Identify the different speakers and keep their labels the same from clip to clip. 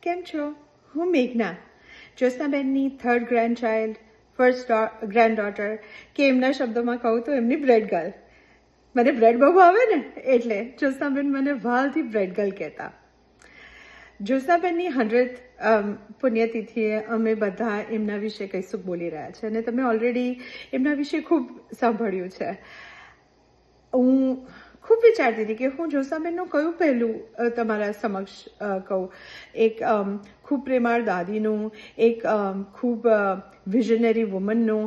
Speaker 1: કેમ છો? હું મેઘના, જ્યોત્સનાબેનની third grand child, first grand daughter, કે એમના શબ્દોમાં કહું તો એમની બ્રેડ ગર્લ. મને બ્રેડ બહુ આવે ને, એટલે જ્યોત્સનાબેન મને વાલથી બ્રેડ ગર્લ કહેતા. જ્યોત્સનાબેનની 100th પુણ્યતિથિએ અમે બધા એમના વિશે કંઈક બોલી રહ્યા છે અને તમે ઓલરેડી એમના વિશે ખૂબ સાંભળ્યું છે. હું ખૂબ વિચારતી હતી કે હું જ્યોત્સનાબેનનું કયું પહેલું તમારા સમક્ષ કહું. એક ખૂબ પ્રેમાળ દાદીનું, એક ખૂબ વિઝનરી વુમનનું,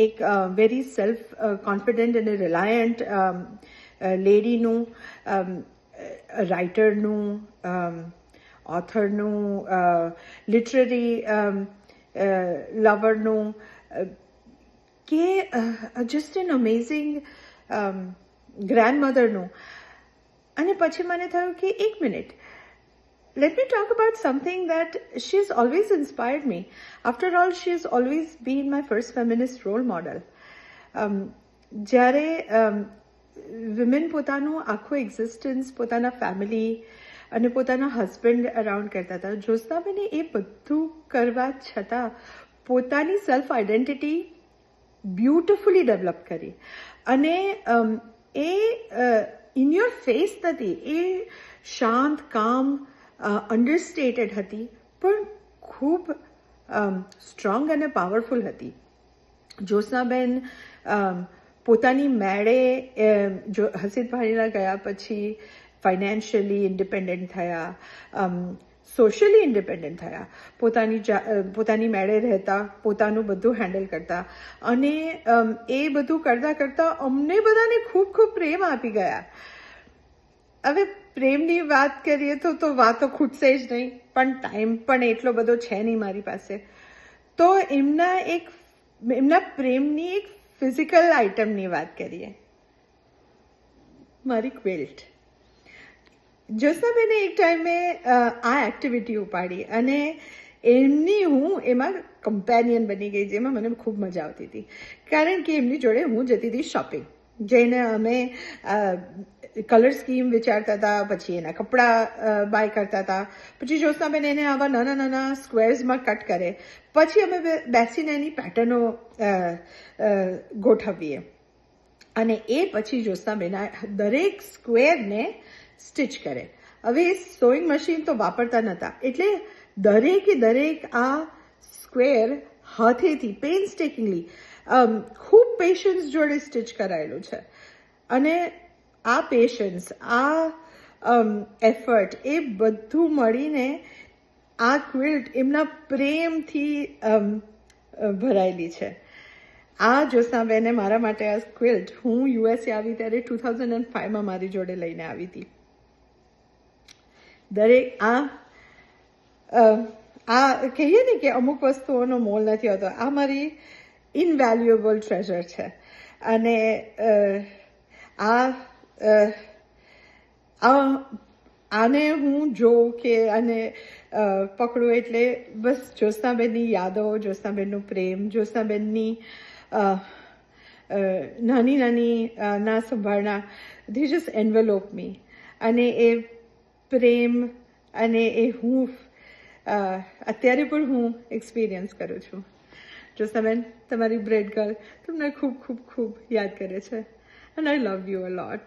Speaker 1: એક વેરી સેલ્ફ કોન્ફિડન્ટ અને રિલાયન્ટ લેડીનું, રાઇટરનું, ઓથરનું, લિટરરી લવરનું, કે જસ્ટ એન અમેઝિંગ ગ્રેન્ડમધરનું. અને પછી મને થયું કે એક minute, let me talk about something that she's always inspired me. After all, she has always been my first feminist role model. જ્યારે વિમેન પોતાનું આખું એક્ઝિસ્ટન્સ પોતાના ફેમિલી અને પોતાના હસબન્ડ અરાઉન્ડ કરતા હતા, જ્યોત્સનાબેને એ બધું કરવા છતાં પોતાની સેલ્ફ આઈડેન્ટિટી બ્યુટિફુલી ડેવલપ કરી. અને એ ઇન યોર ફેસ નથી, એ શાંત, કામ, અંડરસ્ટેટેડ હતી, પણ ખૂબ સ્ટ્રોંગ અને પાવરફુલ હતી. જ્યોત્સનાબેન પોતાની મેળે હસીદભાઈના ગયા પછી ફાઇનાન્શિયલી ઇન્ડિપેન્ડન્ટ થયા, સોશિયલી ઇન્ડિપેન્ડન્ટ થયા, પોતાની મેળે રહેતા, પોતાનું બધું હેન્ડલ કરતા, અને એ બધું કરતાં કરતાં અમને બધાને ખૂબ ખૂબ પ્રેમ આપી ગયા. હવે પ્રેમની વાત કરીએ તો વાતો ખૂટશે જ નહીં, પણ ટાઈમ પણ એટલો બધો છે નહીં મારી પાસે. તો એમના પ્રેમની એક ફિઝિકલ આઇટમની વાત કરીએ, મારી ક્વિલ્ટ. જ્યોત્સનાબેને એક ટાઈમે આ એક્ટિવિટી ઉપાડી અને હું એમાં કમ્પેનિયન બની ગઈ, જેમાં મને ખૂબ મજા આવતી હતી. કારણ કે એમની જોડે હું જતી હતી શોપિંગ, જઈને અમે કલર સ્કીમ વિચારતા હતા, પછી એના કપડાં બાય કરતા હતા, પછી જ્યોત્સનાબેન એને આવા નાના નાના સ્ક્વેર્સમાં કટ કરે, પછી અમે બેસીને એની પેટર્નો ગોઠવીએ, અને એ પછી જ્યોત્સનાબેન દરેક સ્ક્વેરને સ્ટિચ કરે. હવે સોઈંગ મશીન તો વાપરતા નહોતા, એટલે દરેક આ સ્ક્વેર હાથેથી પેઇન્સટેકિંગલી ખૂબ પેશન્સ જોડે સ્ટિચ કરાયેલું છે. અને આ પેશન્સ, આ એફર્ટ, એ બધું મળીને આ ક્વિલ્ટ એમના પ્રેમથી ભરાયેલી છે. આ જ્યોત્સનાબેને મારા માટે આ ક્વિલ્ટ હું યુએસએ આવી ત્યારે 2005માં મારી જોડે લઈને આવી હતી. દરેક આ કહીએ ને કે અમુક વસ્તુઓનો મોલ નથી હોતો, આ મારી ઇનવેલ્યુએબલ ટ્રેઝર છે. અને આને હું જોઉં કે આને પકડું એટલે બસ જ્યોત્સનાબેનની યાદો, જ્યોત્સનાબેનનું પ્રેમ, જ્યોત્સનાબેનની નાની ના સંભાળના, ધે જસ્ટ એન્વેલોપ મી. અને એ પ્રેમ અને એ હું અત્યારે પણ હું એક્સપિરિયન્સ કરું છું. જ્યોત્સનાબેન, તમારી બ્રેડ ગર્લ તમને ખૂબ ખૂબ ખૂબ યાદ કરે છે. And I love you a lot.